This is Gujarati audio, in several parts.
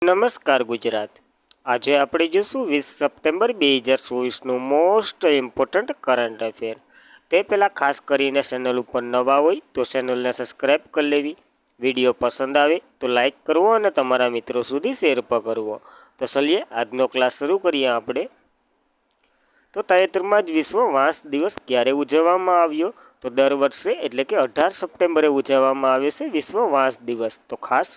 નમસ્કાર ગુજરાત। આજે આપણે જોઈશું 20 સપ્ટેમ્બર 2024નું મોસ્ટ ઇમ્પોર્ટન્ટ કરંટ અફેર। તે પહેલાં ખાસ કરીને ચેનલ ઉપર નવા હોય તો ચેનલને સબસ્ક્રાઈબ કરી લેવી, વિડીયો પસંદ આવે તો લાઇક કરવો અને તમારા મિત્રો સુધી શેર પણ કરવો। તો ચલીએ આજનો ક્લાસ શરૂ કરીએ આપણે। તો તાજેતરમાં જ વિશ્વ વાંસ દિવસ ક્યારે ઉજવવામાં આવ્યો? તો દર વર્ષે એટલે કે 18 સપ્ટેમ્બરે ઉજવવામાં આવે છે વિશ્વ વાંસ દિવસ। તો ખાસ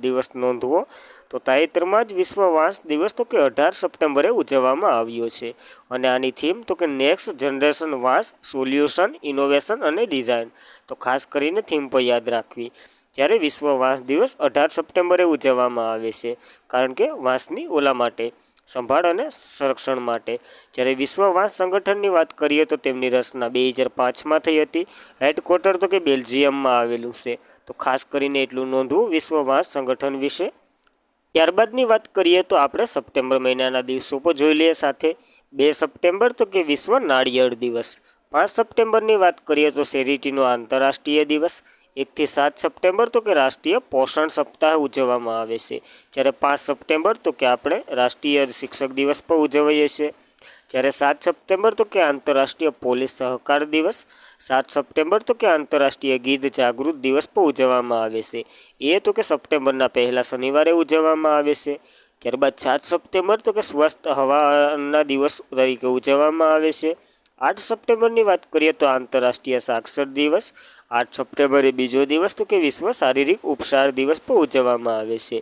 દિવસ નોંધવો। તો તાજેતરમાં જ વિશ્વ વાંસ દિવસ તો કે 18 સપ્ટેમ્બરે ઉજવવામાં આવ્યો છે અને આની થીમ તો કે નેક્સ્ટ જનરેશન વાંસ સોલ્યુશન ઇનોવેશન અને ડિઝાઇન। તો ખાસ કરીને થીમ પર યાદ રાખવી। જ્યારે વિશ્વ વાંસ દિવસ 18 સપ્ટેમ્બરે ઉજવવામાં આવે છે કારણ કે વાંસની ઓલા માટે સંભાળ અને સંરક્ષણ માટે। જ્યારે વિશ્વ વાંસ સંગઠનની વાત કરીએ તો તેમની રચના 2005માં થઈ હતી। હેડક્વાર્ટર તો કે બેલ્જિયમમાં આવેલું છે। તો ખાસ કરીને એટલું નોંધવું વિશ્વ વાંસ સંગઠન વિશે। ત્યારબાદની વાત કરીએ તો આપણે સપ્ટેમ્બર મહિનાના દિવસો પર જોઈ લઈએ સાથે। 2 સપ્ટેમ્બર તો કે વિશ્વ નાળિયેર દિવસ। 5 સપ્ટેમ્બરની વાત કરીએ તો ચેરિટીનો આંતરરાષ્ટ્રીય દિવસ। 1 થી 7 સપ્ટેમ્બર તો કે રાષ્ટ્રીય પોષણ સપ્તાહ ઉજવવામાં આવે છે। જ્યારે 5 સપ્ટેમ્બર તો કે આપણે રાષ્ટ્રીય શિક્ષક દિવસ પણ ઉજવીએ છીએ। જ્યારે 7 સપ્ટેમ્બર તો કે આંતરરાષ્ટ્રીય પોલીસ સહકાર દિવસ। 7 સપ્ટેમ્બર તો કે આંતરરાષ્ટ્રીય ગીધ જાગૃત દિવસ પણ ઉજવવામાં આવે છે। એ તો કે સપ્ટેમ્બરના પહેલા શનિવારે ઉજવવામાં આવે છે। ત્યારબાદ 7 સપ્ટેમ્બર તો કે સ્વસ્થ હવાના દિવસ તરીકે ઉજવવામાં આવે છે। 8 સપ્ટેમ્બરની વાત કરીએ તો આંતરરાષ્ટ્રીય સાક્ષર દિવસ। 8 સપ્ટેમ્બરે બીજો દિવસ તો કે વિશ્વ શારીરિક ઉપચાર દિવસ પણ ઉજવવામાં આવે છે।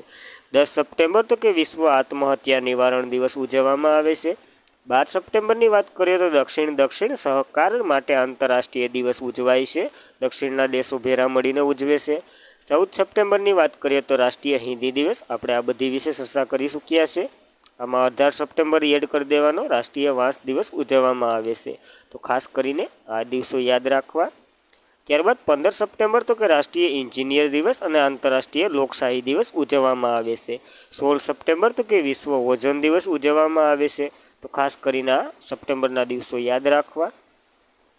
10 સપ્ટેમ્બર તો કે વિશ્વ આત્મહત્યા નિવારણ દિવસ ઉજવવામાં આવે છે। 12 સપ્ટેમ્બરની વાત કરીએ તો દક્ષિણ સહકાર માટે આંતરરાષ્ટ્રીય દિવસ ઉજવાય છે। દક્ષિણના દેશો ભેરા મળીને ઉજવે છે। 14 સપ્ટેમ્બરની વાત કરીએ તો રાષ્ટ્રીય હિન્દી દિવસ। આપણે આ બધી વિશે ચર્ચા કરી ચૂક્યા છે। આમાં 18 સપ્ટેમ્બર એડ કરી દેવાનો, રાષ્ટ્રીય વાંસ દિવસ ઉજવવામાં આવે છે। તો ખાસ કરીને આ દિવસો યાદ રાખવા। ત્યારબાદ 15 સપ્ટેમ્બર તો કે રાષ્ટ્રીય એન્જિનિયર દિવસ અને આંતરરાષ્ટ્રીય લોકશાહી દિવસ ઉજવવામાં આવે છે। 16 સપ્ટેમ્બર તો કે વિશ્વ ઓઝોન દિવસ ઉજવવામાં આવે છે। તો ખાસ કરીને આ સપ્ટેમ્બરના દિવસો યાદ રાખવા।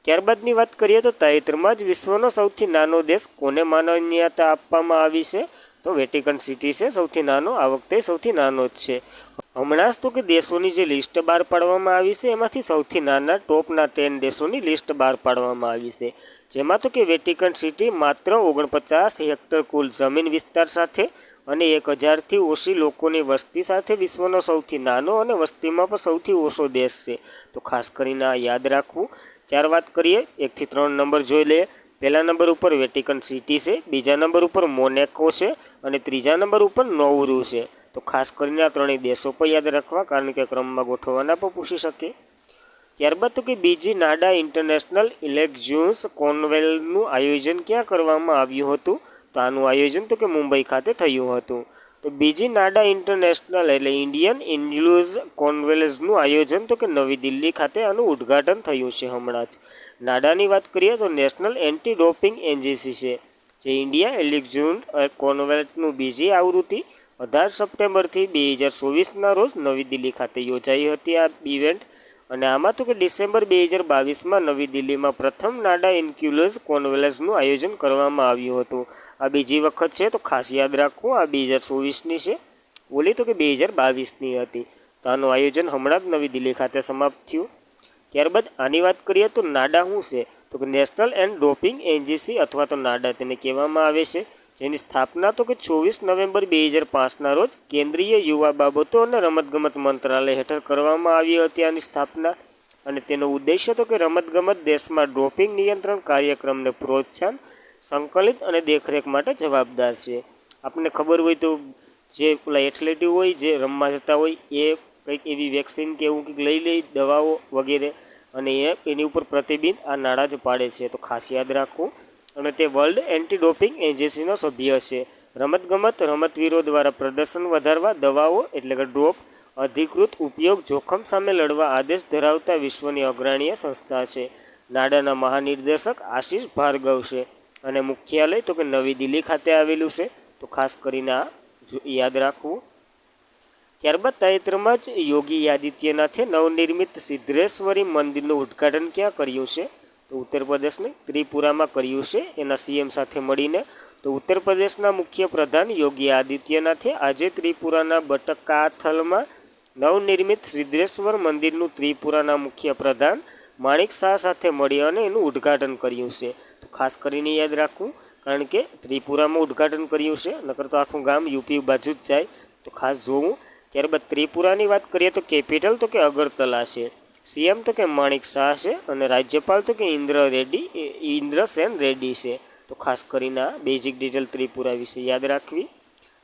ત્યારબાદની વાત કરીએ તો તાજેતરમાં જ વિશ્વનો સૌથી નાનો દેશ કોને માનવતા આપવામાં આવી છે? તો વેટિકન સિટી છે સૌથી નાનો, આ વખતે સૌથી નાનો જ છે। હમણાં જ તો કે દેશોની જે લિસ્ટ બહાર પાડવામાં આવી છે એમાંથી સૌથી નાના ટોપના 10 દેશોની લિસ્ટ બહાર પાડવામાં આવી છે। જેમાં તો કે વેટિકન સિટી માત્ર 49 હેક્ટર કુલ જમીન વિસ્તાર સાથે અને 1000થી ઓછી લોકોની વસ્તી સાથે વિશ્વનો સૌથી નાનો અને વસ્તીમાં પણ સૌથી ઓછો દેશ છે। તો ખાસ કરીને આ યાદ રાખવું। 4 વાત કરીએ 1 થી 3 નંબર જોઈ લઈએ। પહેલા નંબર ઉપર વેટિકન સિટી છે, બીજા નંબર ઉપર મોનેકો છે અને ત્રીજા નંબર ઉપર નૌરુ છે। તો ખાસ કરીને આ ત્રણેય દેશો પર યાદ રાખવા કારણ કે ક્રમમાં ગોઠવવાના પણ પૂછી શકે। ત્યારબાદ તો કે બીજી નાડા ઇન્ટરનેશનલ ઇલેક્ટ્યુન્સ કોન્વેલનું આયોજન ક્યાં કરવામાં આવ્યું હતું? તો આનું આયોજન તો કે મુંબઈ ખાતે થયું હતું। તો બીજી નાડા ઇન્ટરનેશનલ એટલે ઇન્ડિયન ઇન્ડ્યુઝ કોન્વેલનું આયોજન તો કે નવી દિલ્હી ખાતે આનું ઉદ્ઘાટન થયું છે હમણાં જ। નાડાની વાત કરીએ તો નેશનલ એન્ટી ડોપિંગ એજન્સી છે જે ઇન્ડિયા ઇલેક્ટ્યુન્સ કોન્વેલનું બીજી આવૃત્તિ 18 સપ્ટેમ્બરથી 2024ના રોજ નવી દિલ્હી ખાતે યોજાઈ હતી આ ઇવેન્ટ। અને આમાં તો કે ડિસેમ્બર 2022માં નવી દિલ્હીમાં પ્રથમ નાડા ઇન્ક્લુઝ કોન્વેલન્સનું આયોજન કરવામાં આવ્યું હતું। આ બીજી વખત છે તો ખાસ યાદ રાખવું, આ 2024ની છે, ઓલી તો કે 2022ની હતી। તો આનું આયોજન હમણાં જ નવી દિલ્હી ખાતે સમાપ્ત થયું। ત્યારબાદ આની વાત કરીએ તો નાડા શું છે? તો કે નેશનલ એન્ડ ડોપિંગ એજન્સી અથવા તો નાડા તેને કહેવામાં આવે છે, જેની સ્થાપના તો કે 24 નવેમ્બર 2005ના રોજ કેન્દ્રીય યુવા બાબતો અને રમતગમત મંત્રાલય હેઠળ કરવામાં આવી હતી આની સ્થાપના। અને તેનો ઉદ્દેશ્ય તો કે રમતગમત દેશમાં ડોપિંગ નિયંત્રણ કાર્યક્રમને પ્રોત્સાહન, સંકલિત અને દેખરેખ માટે જવાબદાર છે। આપણને ખબર હોય તો જે પેલા એથ્લેટ હોય જે રમવા જતા હોય એ કંઈક એવી વેક્સિન કે એવું કંઈક લઈ લે દવાઓ વગેરે અને એની ઉપર પ્રતિબંધ આ નાડા જ પાડે છે। તો ખાસ યાદ રાખવું। અને તે વર્લ્ડ એન્ટી ડોપિંગ એજન્સીનો સભ્ય છે। રમતવીરો દ્વારા પ્રદર્શન વધારવા દવાઓ એટલે કે ડ્રોપ અધિકૃત ઉપયોગ જોખમ સામે લડવા આદેશ ધરાવતા વિશ્વની અગ્રણીય સંસ્થા છે। નાડાના મહાનિર્દેશક આશીષ ભાર્ગવ છે અને મુખ્યાલય તો કે નવી દિલ્હી ખાતે આવેલું છે। તો ખાસ કરીને આ યાદ રાખવું। ત્યારબાદ તાજેતરમાં જ યોગી આદિત્યનાથે નવનિર્મિત સિદ્ધેશ્વરી મંદિરનું ઉદ્ઘાટન ક્યાં કર્યું છે? તો ઉત્તર પ્રદેશની ત્રિપુરામાં કર્યું છે એના સીએમ સાથે મળીને। તો ઉત્તર પ્રદેશના મુખ્ય પ્રધાન યોગી આદિત્યનાથે આજે ત્રિપુરાના બટકાથલમાં નવનિર્મિત સિદ્ધેશ્વર મંદિરનું ત્રિપુરાના મુખ્ય પ્રધાન માણિક શાહ સાથે મળી અને એનું ઉદ્ઘાટન કર્યું છે. તો ખાસ કરીને યાદ રાખવું, કારણ કે ત્રિપુરામાં ઉદ્ઘાટન કર્યું છે, નકર તો આખું ગામ યુપી બાજુ જ જાય, તો ખાસ જોવું. ત્યારબાદ ત્રિપુરાની વાત કરીએ તો કેપિટલ તો કે અગરતલા છે, સીએમ તો કે માણિક શાહ છે અને રાજ્યપાલ તો કે ઇન્દ્રસેન રેડ્ડી છે. તો ખાસ કરીને આ બેઝિક ડિટેલ ત્રિપુરા વિશે યાદ રાખવી.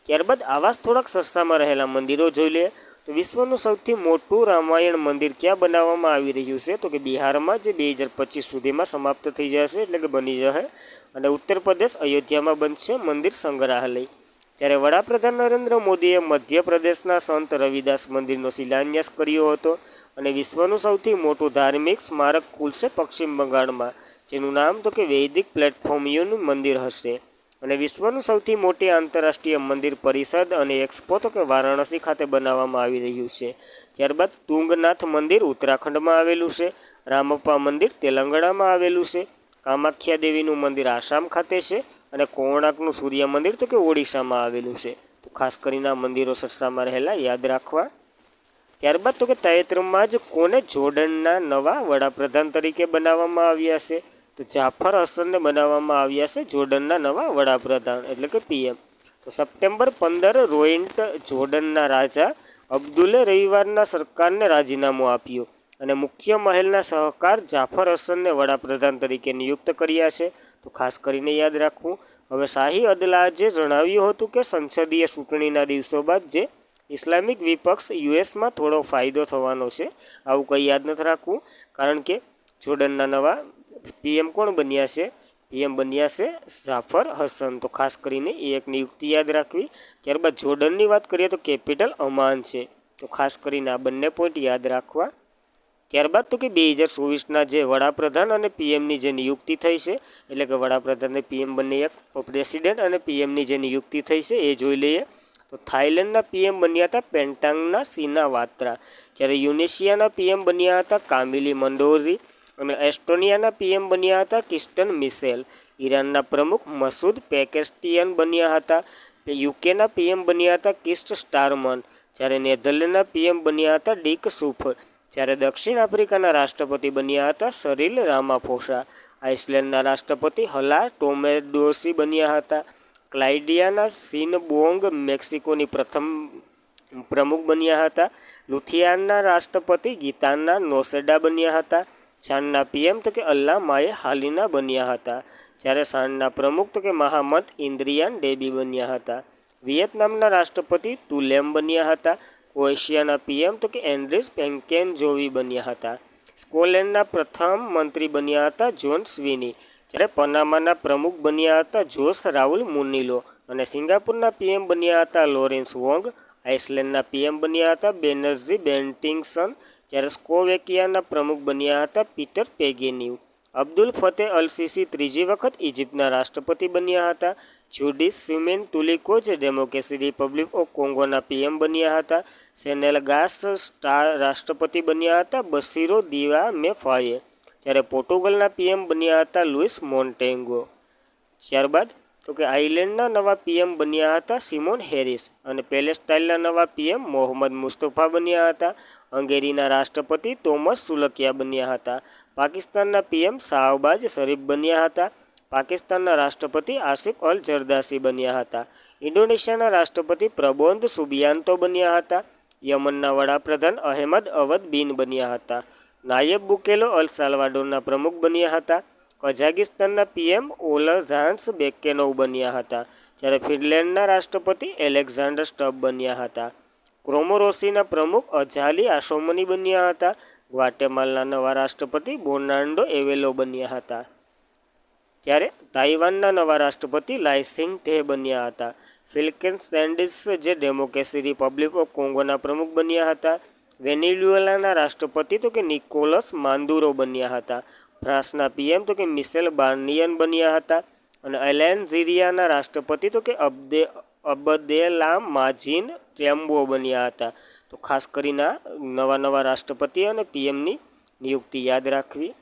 ત્યારબાદ આવા જ થોડાક સસ્તામાં રહેલા મંદિરો જોઈ લઈએ. તો વિશ્વનું સૌથી મોટું રામાયણ મંદિર ક્યાં બનાવવામાં આવી રહ્યું છે? તો કે બિહારમાં, જે 2025 સુધીમાં સમાપ્ત થઈ જશે, એટલે કે બની જશે. અને ઉત્તર પ્રદેશ અયોધ્યામાં બનશે મંદિર સંગ્રહાલય. જ્યારે વડાપ્રધાન નરેન્દ્ર મોદીએ મધ્યપ્રદેશના સંત રવિદાસ મંદિરનો શિલાન્યાસ કર્યો હતો. અને વિશ્વનું સૌથી મોટું ધાર્મિક સ્મારક ખુલશે પશ્ચિમ બંગાળમાં, જેનું નામ તો કે વૈદિક પ્લેટફોર્મનું મંદિર હશે. અને વિશ્વનું સૌથી મોટી આંતરરાષ્ટ્રીય મંદિર પરિષદ અને એક્સપો તો કે વારાણસી ખાતે બનાવવામાં આવી રહ્યું છે. ત્યારબાદ તુંગનાથ મંદિર ઉત્તરાખંડમાં આવેલું છે, રામપ્પા મંદિર તેલંગાણામાં આવેલું છે, કામાખ્યા દેવીનું મંદિર આસામ ખાતે છે અને કોણાર્કનું સૂર્ય મંદિર તો કે ઓડિશામાં આવેલું છે. તો ખાસ કરીને આ મંદિરો સરસામાં રહેલા યાદ રાખવા. ત્યારબાદ તો કે તાજેતરમાં જ કોને જોર્ડનના નવા વડાપ્રધાન તરીકે બનાવવામાં આવ્યા છે? તો જાફર હસનને બનાવવામાં આવ્યા છે જોર્ડનના નવા વડાપ્રધાન, એટલે કે પીએમ. તો સપ્ટેમ્બર 15 રોઈન્ટ જોર્ડનના રાજા અબ્દુલે રવિવારના સરકારને રાજીનામું આપ્યું અને મુખ્ય મહેલના સહકાર જાફર હસનને વડાપ્રધાન તરીકે નિયુક્ત કર્યા છે. તો ખાસ કરીને યાદ રાખવું. હવે શાહી અદલાજે જણાવ્યું હતું કે સંસદીય ચૂંટણીના દિવસો બાદ જે ઇસ્લામિક વિપક્ષ યુએસમાં થોડો ફાયદો થવાનો છે. આવું કંઈ યાદ નથી રાખવું, કારણ કે જોર્ડનના નવા પીએમ કોણ બન્યા છે? પીએમ બન્યા છે જાફર હસન. તો ખાસ કરીને એ એક નિયુક્તિ યાદ રાખવી. ત્યારબાદ જોર્ડનની વાત કરીએ તો કેપિટલ અમાન છે. તો ખાસ કરીને આ બંને પોઈન્ટ યાદ રાખવા. ત્યારબાદ તો કે 2024ના જે વડાપ્રધાન અને પીએમની જે નિયુક્તિ થઈ છે, એટલે કે વડાપ્રધાન અને પીએમ બંને એક પ્રેસિડેન્ટ અને પીએમની જે નિયુક્તિ થઈ છે એ જોઈ લઈએ. તો થાઈલેન્ડના પીએમ બન્યા હતા પેન્ટાંગના સિનાવાત્રા, જ્યારે યુનેશિયાના પીએમ બન્યા હતા કામિલી મંડોરી અને એસ્ટોનિયાના પીએમ બન્યા હતા કિસ્ટન મિશેલ. ઈરાનના પ્રમુખ મસૂદ પેકેસ્ટિયન બન્યા હતા. યુકેના પીએમ બન્યા હતા કિસ્ટ સ્ટારમન, જ્યારે નેધરલેન્ડના પીએમ બન્યા હતા ડીક સુફર. જ્યારે દક્ષિણ આફ્રિકાના રાષ્ટ્રપતિ બન્યા હતા સરિલ રામાફોસા. આઇસલેન્ડના રાષ્ટ્રપતિ હલા ટોમેડોસી બન્યા હતા. ક્લાઇડિયાના સિનબોંગ મેક્સિકોની પ્રથમ પ્રમુખ બન્યા હતા. લુથિયાનના રાષ્ટ્રપતિ ગીતાના નોસેડા બન્યા હતા. છાનના પીએમ તો કે અલ્લા માએ હાલીના બન્યા હતા, જ્યારે સાનના પ્રમુખ તો કે મહામદ ઇન્દ્રિયાન ડેબી બન્યા હતા. વિયેતનામના રાષ્ટ્રપતિ તુલેમ બન્યા હતા. ક્રોએશિયાના પીએમ તો કે એન્ડ્રીસ પેન્કેનજોવી બન્યા હતા. સ્કોટલેન્ડના પ્રથમ મંત્રી બન્યા હતા જોન સ્વીની, જ્યારે પનામાના પ્રમુખ બન્યા હતા જોસ રાઉલ મુનિલો. અને સિંગાપુરના પીએમ બન્યા હતા લોરેન્સ વોંગ. આઇસલેન્ડના પીએમ બન્યા હતા બેનર્જી બેન્ટિંગસન, જ્યારે સ્લોવેકિયાના પ્રમુખ બન્યા હતા પીટર પેગેન્યુ. અબ્દુલ ફતેહ અલ સીસી ત્રીજી વખત ઇજિપ્તના રાષ્ટ્રપતિ બન્યા હતા. જુડિસ સિમેન તુલિકો જે ડેમોક્રેટિક રિપબ્લિક ઓફ કોંગોના પીએમ બન્યા હતા. સેનેલગાસ રાષ્ટ્રપતિ બન્યા હતા બસીરો દીવા મેફાયે, જ્યારે પોર્ટુગલના પીએમ બન્યા હતા લુઇસ મોન્ટેગો. ત્યારબાદ તો કે આઇર્લેન્ડના નવા પીએમ બન્યા હતા સિમોન હેરિસ અને પેલેસ્ટાઇનના નવા પીએમ મોહમ્મદ મુસ્તફા બન્યા હતા. હંગેરીના રાષ્ટ્રપતિ તોમસ સુલકિયા બન્યા હતા. પાકિસ્તાનના પીએમ શાહબાજ શરીફ બન્યા હતા. પાકિસ્તાનના રાષ્ટ્રપતિ આસિફ અલ જરદાસી બન્યા હતા. ઇન્ડોનેશિયાના રાષ્ટ્રપતિ પ્રબોન્દ સુબિયાન્તો બન્યા હતા. યમનના વડાપ્રધાન અહેમદ અવદ બિન બન્યા હતા. નાયબ બુકેલો અલ સાલ્વાડોરના પ્રમુખ બન્યા હતા. કઝાકિસ્તાનના પીએમ ઓલઝાન્સ બેકેનોવ બન્યા હતા, જ્યારે ફિનલેન્ડના રાષ્ટ્રપતિ એલેક્ઝાન્ડર સ્ટબ બન્યા હતા. કોમોરોસીના પ્રમુખ અઝાલી આસોમની બન્યા હતા. ગ્વાટેમાલના નવા રાષ્ટ્રપતિ બોર્નાન્ડો એવેલો બન્યા હતા. ત્યારે તાઇવાનના નવા રાષ્ટ્રપતિ લાઇસિંગ તે બન્યા હતા. ફિલિપીન્સ જે ડેમોક્રેટિક રિપબ્લિક ઓફ કોંગોના પ્રમુખ બન્યા હતા. વેનેઝુએલાના રાષ્ટ્રપતિ તો કે નિકોલસ માદુરો બન્યા હતા. ફ્રાન્સના પીએમ તો કે મિશેલ બાર્નિયર બન્યા હતા. અને અલ્જેરિયાના રાષ્ટ્રપતિ તો કે અબદેલામ માજીન ટેમ્બો બન્યા હતા. તો ખાસ કરીને નવા રાષ્ટ્રપતિ અને પીએમની નિયુક્તિ યાદ રાખવી.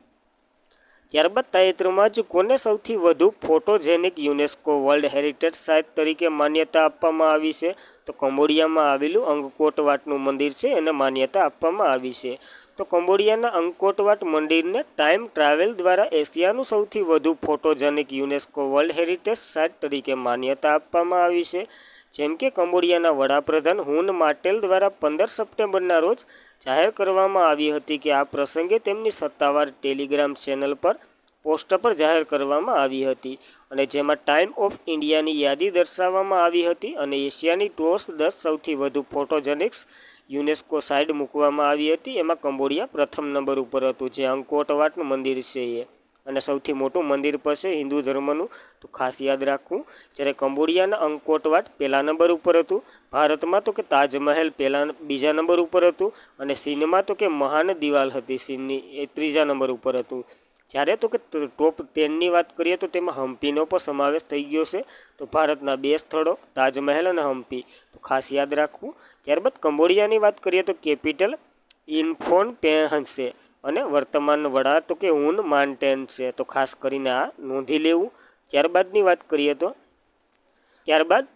ત્યારબાદ તાજેતરમાં જ કોને સૌથી વધુ photogenic UNESCO world heritage site તરીકે માન્યતા આપવામાં આવી છે? તો કંબોડિયામાં આવેલું અંગકોટ વાટનું મંદિર છે એને માન્યતા આપવામાં આવી છે. તો કંબોડિયાના અંગકોટ વાટ મંદિરને ટાઈમ ટ્રાવેલ દ્વારા એશિયાનું સૌથી વધુ photogenic UNESCO world heritage site તરીકે માન્યતા આપવામાં આવી છે. જેમ કે કંબોડિયાના વડાપ્રધાન હુન માટેલ દ્વારા 15 સપ્ટેમ્બરના રોજ જાહેર કરવામાં આવી હતી કે આ પ્રસંગે તેમની સત્તાવાર ટેલિગ્રામ ચેનલ પર પોસ્ટ પર જાહેર કરવામાં આવી હતી અને જેમાં ટાઈમ ઓફ ઇન્ડિયાની યાદી દર્શાવવામાં આવી હતી અને એશિયાની ટોપ 10 સૌથી વધુ ફોટોજેનિક્સ યુનેસ્કો સાઇટ મૂકવામાં આવી હતી. એમાં કંબોડિયા પ્રથમ નંબર ઉપર હતું, જે અંગકોટ વાટનું મંદિર છે એ, અને સૌથી મોટું મંદિર પર છે હિન્દુ ધર્મનું, તો ખાસ યાદ રાખવું. જ્યારે કંબોડિયાના અંગકોટ વાટ પહેલા નંબર ઉપર હતું. ભારતમાં તો કે તાજમહેલ બીજા નંબર ઉપર હતું અને ચીનમાં તો કે મહાન દિવાલ હતી ચીનની, એ ત્રીજા નંબર ઉપર હતું. જ્યારે તો કે ટોપ 10ની વાત કરીએ તો તેમાં હમ્પીનો પણ સમાવેશ થઈ ગયો છે. તો ભારતના 2 સ્થળો તાજમહેલ અને હમ્પી, તો ખાસ યાદ રાખવું. ત્યારબાદ કંબોડિયાની વાત કરીએ તો કેપિટલ ઇન્ફોન પેન છે અને વર્તમાન વડા તો કે હુન માન્ટેન છે, તો ખાસ કરીને આ નોંધી લેવું. ત્યારબાદની વાત કરીએ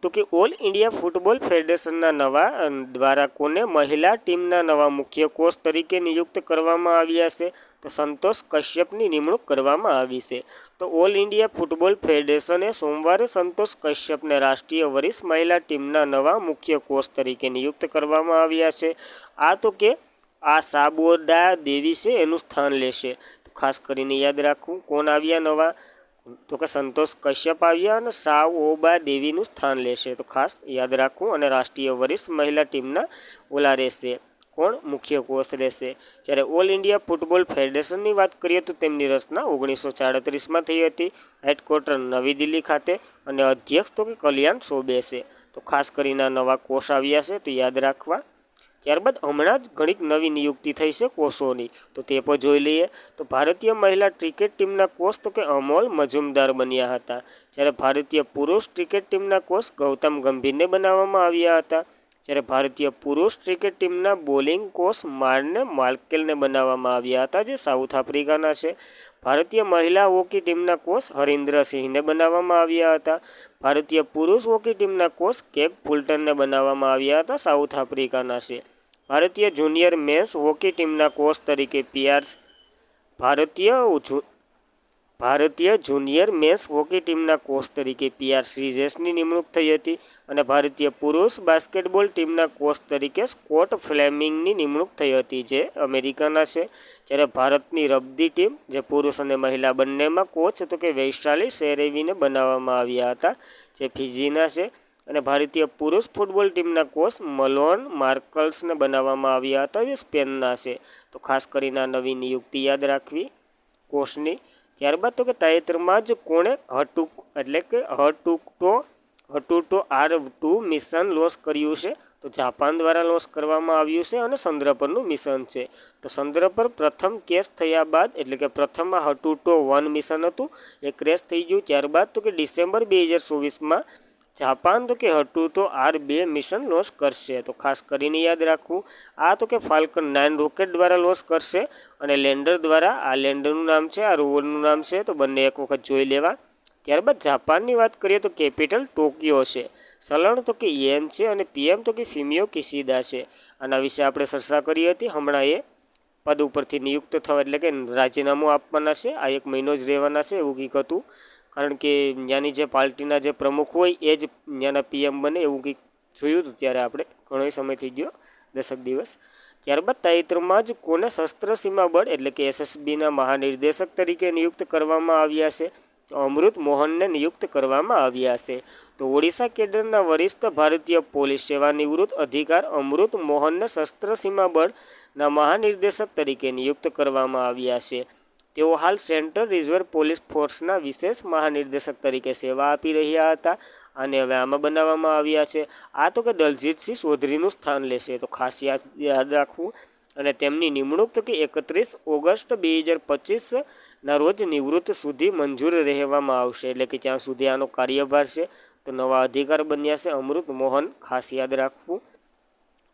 તો કે ઓલ ઇન્ડિયા ફૂટબોલ ફેડરેશનના નવા દ્વારા કોને મહિલા ટીમના નવા મુખ્ય કોચ તરીકે નિયુક્ત કરવામાં આવ્યા છે? તો સંતોષ કશ્યપની નિમણૂક કરવામાં આવી છે. તો ઓલ ઇન્ડિયા ફૂટબોલ ફેડરેશને સોમવારે સંતોષ કશ્યપને રાષ્ટ્રીય વરિષ્ઠ મહિલા ટીમના નવા મુખ્ય કોચ તરીકે નિયુક્ત કરવામાં આવ્યા છે. આ તો કે આ સાબોદા દેવી છે એનું સ્થાન લેશે, તો ખાસ કરીને યાદ રાખવું. કોણ આવ્યા નવા? તો કે સંતોષ કશ્યપ આવ્યા અને સાઓબા દેવીનું સ્થાન લેશે, તો ખાસ યાદ રાખવું. અને રાષ્ટ્રીય વરિષ્ઠ મહિલા ટીમના ઓલા રહેશે, કોણ મુખ્ય કોચ રહેશે. જ્યારે ઓલ ઇન્ડિયા ફૂટબોલ ફેડરેશનની વાત કરીએ તો તેમની રચના 1937માં થઈ હતી. હેડક્વાર્ટર નવી દિલ્હી ખાતે અને અધ્યક્ષ તો કે કલ્યાણ ચોબે છે, તો ખાસ કરીને નવા કોચ આવ્યા છે, તો યાદ રાખવા. ત્યારબાદ હમણાં જ ઘણી નવી નિયુક્તિ થઈ છે કોચોની, તો તે પણ જોઈ લઈએ. તો ભારતીય મહિલા ક્રિકેટ ટીમના કોચ તો કે અમોલ મજુમદાર બન્યા હતા. જ્યારે ભારતીય પુરુષ ક્રિકેટ ટીમના કોચ ગૌતમ ગંભીરને બનાવવામાં આવ્યા હતા. જ્યારે ભારતીય પુરુષ ક્રિકેટ ટીમના બોલિંગ કોચ માર્ને માર્કેલને બનાવવામાં આવ્યા હતા, જે સાઉથ આફ્રિકાના છે. ભારતીય મહિલા હોકી ટીમના કોચ હરિન્દ્ર સિંહને બનાવવામાં આવ્યા હતા. ભારતીય પુરુષ હોકી ટીમના કોચ કેગ ફુલટનને બનાવવામાં આવ્યા હતા, સાઉથ આફ્રિકાના છે. ભારતીય જુનિયર મેન્સ હોકી ટીમના કોચ તરીકે ભારતીય જુનિયર મેન્સ હોકી ટીમના કોચ તરીકે PR શ્રીજેશની નિમણૂક થઈ હતી. અને ભારતીય પુરુષ બાસ્કેટબોલ ટીમના કોચ તરીકે સ્કોટ ફ્લેમિંગની નિમણૂક થઈ હતી, જે અમેરિકાના છે. જ્યારે ભારતની રગ્બી ટીમ, જે પુરુષ અને મહિલા બંનેમાં કોચ તો કે વૈશાલી શેરેવીને બનાવવામાં આવ્યા હતા, જે ફિજીના છે. અને ભારતીય પુરુષ ફૂટબોલ ટીમના કોચ મલોન માર્કલ્સને બનાવવામાં આવ્યા હતા, જે સ્પેનના છે. તો ખાસ કરીને આ નવી નિયુક્તિ યાદ રાખવી કોચની. ત્યારબાદ તો કે તાજેતરમાં જ કોણે હટુટો R2 મિશન લોન્ચ કર્યું છે? તો જાપાન દ્વારા લોન્ચ કરવામાં આવ્યું છે અને ચંદ્ર પરનું મિશન છે. તો ચંદ્ર પર પ્રથમ કેસ થયા બાદ, એટલે કે પ્રથમમાં હટુટો 1 મિશન હતું, એ ક્રેશ થઈ ગયું. ત્યારબાદ તો કે ડિસેમ્બર 2024માં જાપાન તો કે હટુટો R2 મિશન લોન્ચ કરશે, તો ખાસ કરીને યાદ રાખવું. આ તો કે ફાલ્કન 9 રોકેટ દ્વારા લોન્ચ કરશે અને લેન્ડર દ્વારા, આ લેન્ડરનું નામ છે, આ રોવરનું નામ છે, તો બંને એક વખત જોઈ લેવા. ત્યારબાદ જાપાનની વાત કરીએ તો કેપિટલ ટોક્યો છે. ચલણ તો કે યેન છે અને PM તો કે ફુમિયો કિશિદા છે. આના વિશે આપણે ચર્ચા કરી હતી. હમણાં એ પદ ઉપરથી નિયુક્ત થવા, એટલે કે રાજીનામું આપવાના છે. આ 1 મહિનો જ રહેવાના છે એવું કંઈક હતું, કારણ કે ત્યાંની જે પાર્ટીના જે પ્રમુખ હોય એ જ ત્યાંના PM બને એવું કંઈક જોયું હતું. ત્યારે આપણે ઘણો સમય થઈ ગયો, 10 દિવસ. ત્યારબાદ તાજેતરમાં જ કોને શસ્ત્ર સીમા બળ, એટલે કે SSBના મહાનિર્દેશક તરીકે નિયુક્ત કરવામાં આવ્યા છે? તો અમૃત મોહનને નિયુક્ત કરવામાં આવ્યા છે. તો ઓડિશા કેડરના વરિષ્ઠ ભારતીય પોલીસ સેવા નિવૃત્ત અધિકાર અમૃત મોહનને શસ્ત્ર સીમા બળના મહાનિર્દેશક તરીકે નિયુક્ત કરવામાં આવ્યા છે. તેઓ હાલ સેન્ટ્રલ રિઝર્વ પોલીસ ફોર્સના વિશેષ મહાનિર્દેશક તરીકે સેવા આપી રહ્યા હતા, અને હવે આમાં બનાવવામાં આવ્યા છે. આ તો કે દલજીતસિંહ ચૌધરીનું સ્થાન લેશે, તો ખાસ યાદ રાખવું. અને તેમની નિમણૂક તો કે 31 ઓગસ્ટ 2025 ના રોજ નિવૃત્ત સુધી મંજૂર રહેવામાં આવશે, એટલે કે ત્યાં સુધી આનો કાર્યભાર છે. તો નવા અધિકાર બન્યા છે અમૃત મોહન, ખાસ યાદ રાખવું.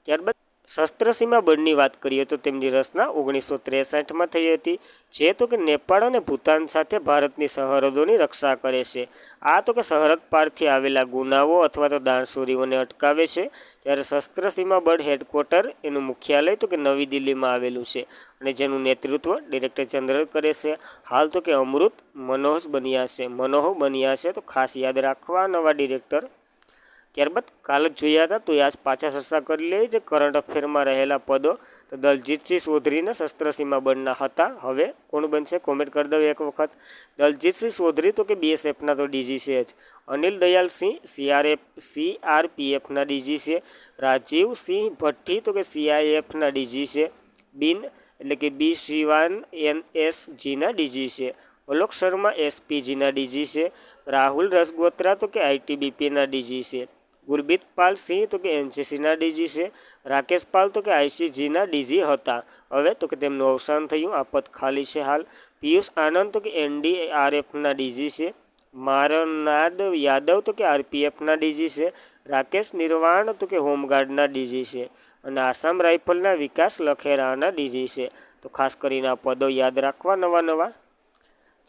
ત્યારબાદ શસ્ત્ર સીમા બળની વાત કરીએ તો તેમની રચના 1963માં થઈ હતી, જે તો કે નેપાળ અને ભૂતાન સાથે ભારતની સરહદોની રક્ષા કરે છે. આ તો કે સરહદ પારથી આવેલા ગુનાઓ અથવા તો દાણચોરીઓને અટકાવે છે. જ્યારે શસ્ત્ર સીમા બળ હેડક્વાર્ટર એનું મુખ્યાલય તો કે નવી દિલ્હીમાં આવેલું છે અને જેનું નેતૃત્વ ડિરેક્ટર જનરલ કરે છે. હાલ તો કે અમૃત મનોહ બન્યા છે, તો ખાસ યાદ રાખવા નવા ડિરેક્ટર. ત્યારબાદ કાલ જ જોયા હતા, તો એ આજ પાછા ચર્ચા કરી લઈએ જે કરંટ અફેરમાં રહેલા પદો. તો દલજીતસિંહ ચૌધરીને શસ્ત્ર સીમા બળના હતા, હવે કોણ બનશે કોમેન્ટ કરી દો એક વખત. દલજીતસિંહ ચૌધરી તો કે બીએસએફના તો ડીજી છે જ. અનિલ દયાલસિંહ સીઆરપીએફના ડીજી છે. રાજીવ સિંહ ભઠ્ઠી તો કે સીઆઈએફના ડીજી છે. બિન એટલે કે બી શિવાન એનએસજીના ડીજી છે. અલોક શર્મા એસપીજીના ડીજી છે. રાહુલ રસગોત્રા તો કે આઈટીબીપીના ડીજી છે. ગુરબીત પાલ સિંહ તો કે એનસીસીના ડીજી છે. રાકેશ પાલ તો કે આઈસીજીના ડીજી હતા, હવે તો કે તેમનું અવસાન થયું, આ પદ ખાલી છે હાલ. પિયુષ આનંદ તો કે એનડીઆરએફના ડીજી છે. મારનાડ યાદવ તો કે આરપીએફના ડીજી છે. રાકેશ નિર્વાણ તો કે હોમગાર્ડના ડીજી છે. અને આસામ રાઇફલના વિકાસ લખેરાના ડીજી છે. તો ખાસ કરીને આ પદો યાદ રાખવા નવા.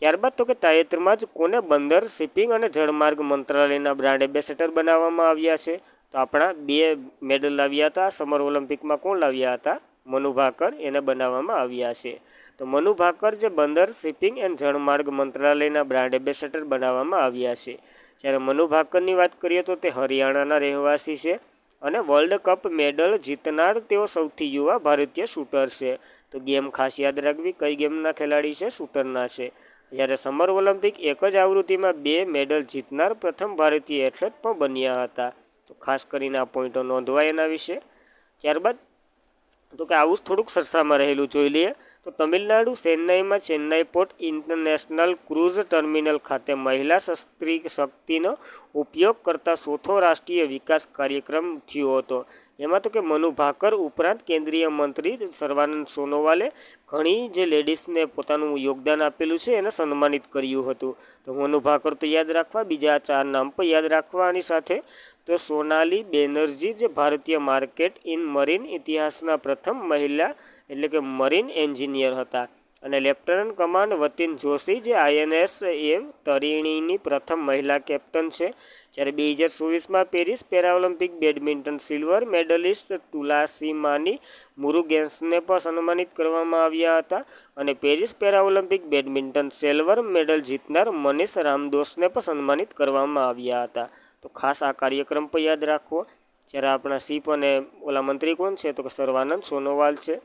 ત્યારબાદ તો કે તાજેતરમાં જ કોને બંદર, શિપિંગ અને જળમાર્ગ મંત્રાલયના બ્રાન્ડ એમ્બેસેડર બનાવવામાં આવ્યા છે? તો આપણા 2 મેડલ લાવ્યા હતા સમર ઓલિમ્પિકમાં. કોણ લાવ્યા હતા? મનુ ભાકર, એને બનાવવામાં આવ્યા છે. તો મનુ ભાકર જે બંદર, શિપિંગ એન્ડ જળમાર્ગ મંત્રાલયના બ્રાન્ડ એમ્બેસેડર બનાવવામાં આવ્યા છે. જ્યારે મનુ ભાકરની વાત કરીએ તો તે હરિયાણાના રહેવાસી છે અને વર્લ્ડ કપ મેડલ જીતનાર તેઓ સૌથી યુવા ભારતીય શૂટર છે. તો ગેમ ખાસ યાદ રાખવી, કઈ ગેમના ખેલાડી છે? શૂટરના છે. જ્યારે સમર ઓલિમ્પિક એક જ આવૃત્તિમાં 2 મેડલ જીતનાર પ્રથમ ભારતીય એથ્લેટ પણ બન્યા હતા. તો ખાસ કરીને આ પોઈન્ટો નોંધવા એના વિશે. ત્યારબાદ તો કે આવું જ થોડુંક ચર્ચામાં રહેલું જોઈ લઈએ. તો તમિલનાડુ ચેન્નાઈમાં Chennai port international cruise terminal ખાતે મહિલા શક્તિનો ઉપયોગ કરતા ચોથો રાષ્ટ્રીય વિકાસ કાર્યક્રમ થયો હતો. એમાં તો કે મનુ ભાકર ઉપરાંત કેન્દ્રીય મંત્રી સર્વાનંદ સોનોવાલે ઘણી જે લેડીઝને પોતાનું યોગદાન આપેલું છે એને સન્માનિત કર્યું હતું. તો મનુ ભાકર તો યાદ રાખવા, બીજા 4 નામ પણ યાદ રાખવા આની સાથે. તો સોનાલી બેનર્જી જે ભારતીય માર્કેટ ઇન મરીન ઇતિહાસના પ્રથમ મહિલા એટલે કે મરીન એન્જિનિયર હતા. અને લેફ્ટનન્ટ કમાન્ડ વતીન જોશી જે આઈએનએસ તરીણીની પ્રથમ મહિલા કેપ્ટન છે. જ્યારે 2024માં Paris Paralympic badminton silver medallist Thulasimani મુરુગેન્સને પણ સન્માનિત કરવામાં આવ્યા હતા. અને Paris Paralympic badminton silver medal જીતનાર મનીષ રામદોસને પણ સન્માનિત કરવામાં આવ્યા હતા. તો ખાસ આ કાર્યક્રમ પણ યાદ રાખવો. જ્યારે આપણા સીપ અને ઓલા મંત્રી કોણ છે? તો કે સર્વાનંદ સોનોવાલ છે.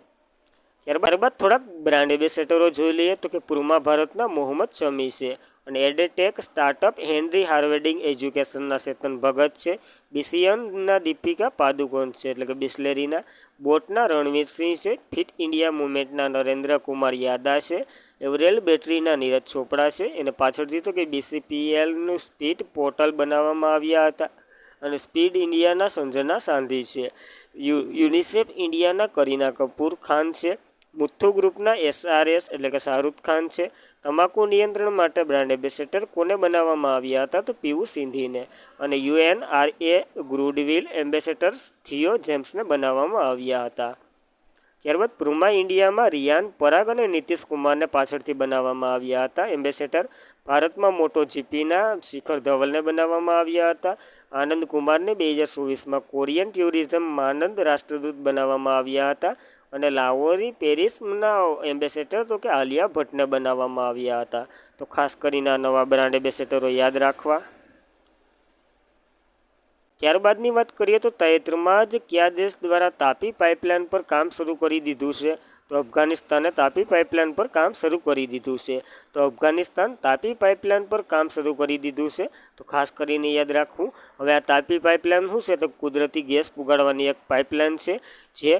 ત્યારબાદ થોડાક બ્રાન્ડ એમ્બેસેડરો જોઈ લઈએ. તો કે પૂર્વમાં ભારતના મોહમ્મદ શમી છે. અને એડટેક સ્ટાર્ટઅપ હેનરી હાર્વેડિંગ એજ્યુકેશનના ચેતન ભગત છે. બીસીએનના દીપિકા પાદુકોણ છે, એટલે કે બિસ્લેરીના. બોટના રણવીર સિંહ છે. ફિટ ઇન્ડિયા મુવમેન્ટના નરેન્દ્ર કુમાર યાદવ છે. એવરેલ બેટરીના નીરજ ચોપડા છે. એને પાછળથી તો કે બીસીપીએલનું સ્પીડ પોર્ટલ બનાવવામાં આવ્યા હતા. અને સ્પીડ ઇન્ડિયાના સંજના સાંધી છે. યુનિસેફ ઇન્ડિયાના કરીના કપૂર ખાન છે. મુથ્થુ ગ્રુપના એસઆરએસ એટલે કે શાહરૂખ ખાન છે. તમાકુ નિયંત્રણ માટે બ્રાન્ડ એમ્બેસેડર કોને બનાવવામાં આવ્યા હતા? તો પીયુ સિંધીને. અને યુએનઆરએ ગુડવિલ એમ્બેસેડર થિયો જેમ્સને બનાવવામાં આવ્યા હતા. ત્યારબાદ પૂર્વમાં ઇન્ડિયામાં રિયાન પરાગ અને નીતિશ કુમારને પાછળથી બનાવવામાં આવ્યા હતા એમ્બેસેડર. ભારતમાં મોટો જીપીના શિખર ધવલને બનાવવામાં આવ્યા હતા. આનંદ કુમારને 2024માં કોરિયન ટુરિઝમ માનદ રાષ્ટ્રદૂત બનાવવામાં આવ્યા હતા. અને લાહોરી પેરિસના એમ્બેસેડર તો કે આલિયા ભટ્ટને બનાવવામાં આવ્યા હતા. તો ખાસ કરીને આ નવા બ્રાન્ડ એમ્બેસેડરો યાદ રાખવા. ત્યારબાદની વાત કરીએ તો તાજેતરમાં જ કયા દેશ દ્વારા તાપી પાઇપલાઇન પર કામ શરૂ કરી દીધું છે? તો અફઘાનિસ્તાને તાપી પાઇપલાઇન પર કામ શરૂ કરી દીધું છે. તો અફઘાનિસ્તાન તાપી પાઇપલાઇન પર કામ શરૂ કરી દીધું છે. તો ખાસ કરીને યાદ રાખવું. હવે આ તાપી પાઇપલાઇન શું છે? તો કુદરતી ગેસ પુગાડવાની એક પાઇપલાઇન છે, જે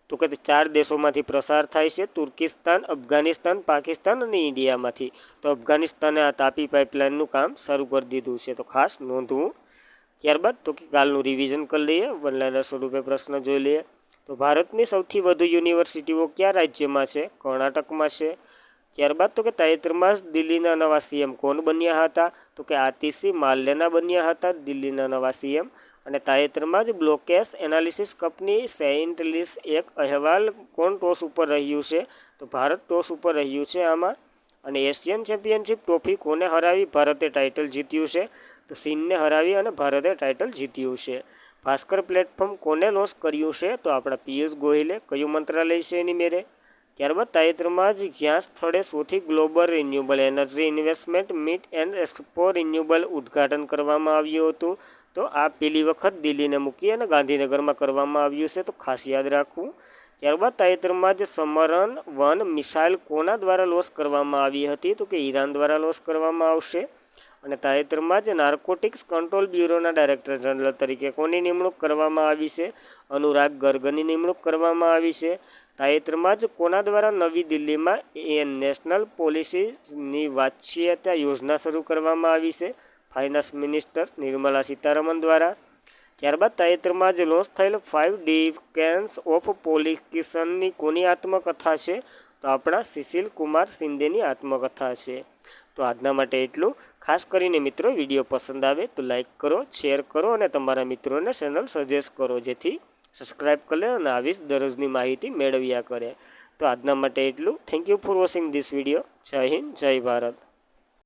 તો કે 4 દેશોમાંથી પ્રસાર થાય છે: તુર્કિસ્તાન, અફઘાનિસ્તાન, પાકિસ્તાન અને ઇન્ડિયામાંથી. તો અફઘાનિસ્તાને આ તાપી પાઇપલાઇનનું કામ શરૂ કરી દીધું છે. તો ખાસ નોંધવું. ત્યારબાદ તો કે કાલનું રિવિઝન કરી લઈએ, વનલાઇનર સ્વરૂપે પ્રશ્ન જોઈ લઈએ. તો ભારતની સૌથી વધુ યુનિવર્સિટીઓ કયા રાજ્યમાં છે? કર્ણાટકમાં છે. ત્યારબાદ તો કે તાજેતરમાં જ દિલ્હીના નવા સીએમ કોણ બન્યા હતા? તો કે આતિશી માલ્યાના બન્યા હતા દિલ્હીના નવા સીએમ. અને તાજેતરમાં જ બ્લોકેસ એનાલિસિસ કપની સેઇન્ટ લુઇસ એક અહેવાલ કોણ ટોસ ઉપર રહ્યું છે, તો ભારત ટોસ ઉપર રહ્યું છે આમાં. અને એશિયન ચેમ્પિયનશિપ ટ્રોફી કોને હરાવી ભારતે ટાઇટલ જીત્યું છે, તો ચીનને હરાવી અને ભારતે ટાઇટલ જીત્યું છે. ભાસ્કર પ્લેટફોર્મ કોને લોન્ચ કર્યું છે, તો આપણા પિયુષ ગોયલે. કયું મંત્રાલય છે એની મેરે? ત્યારબાદ તાજેતરમાં જ જ્યાં સ્થળે સૌથી global renewable energy investment meet and expo renewable ઉદ્ઘાટન કરવામાં આવ્યું હતું, તો આ પહેલી વખત દિલ્હીને મૂકી અને ગાંધીનગરમાં કરવામાં આવ્યું છે, તો ખાસ યાદ રાખવું. ત્યારબાદ તાજેતરમાં જ સમરણ-1 મિસાઇલ કોના દ્વારા લોન્ચ કરવામાં આવી હતી, તો કે ઈરાન દ્વારા લોન્ચ કરવામાં આવશે. અને તાજેતરમાં જ નાર્કોટિક્સ કંટ્રોલ બ્યુરોના ડાયરેક્ટર જનરલ તરીકે કોની નિમણૂક કરવામાં આવી છે, અનુરાગ ગર્ગની નિમણૂક કરવામાં આવી છે. તાજેતરમાં જ કોના દ્વારા નવી દિલ્હીમાં નેશનલ પોલિસીની વાતચીત યોજના શરૂ કરવામાં આવી છે, ફાઇનાન્સ મિનિસ્ટર નિર્મલા સીતારમણ દ્વારા. ત્યારબાદ તાજેતરમાં જ લોન્ચ થયેલ 5 ડિકેડ્સ ઓફ પોલિટિશિયનની કોની આત્મકથા છે, તો આપણા સુશીલ કુમાર શિંદેની આત્મકથા છે. તો આજના માટે એટલું. ખાસ કરીને મિત્રો વિડીયો પસંદ આવે તો લાઈક કરો, શેર કરો અને તમારા મિત્રોને ચેનલ સજેસ્ટ કરો, જેથી સબસ્ક્રાઈબ કરે અને આવી જ દરરોજની માહિતી મેળવ્યા કરે. તો આજના માટે એટલું. Thank you for watching this video. જય હિન્દ, જય ભારત.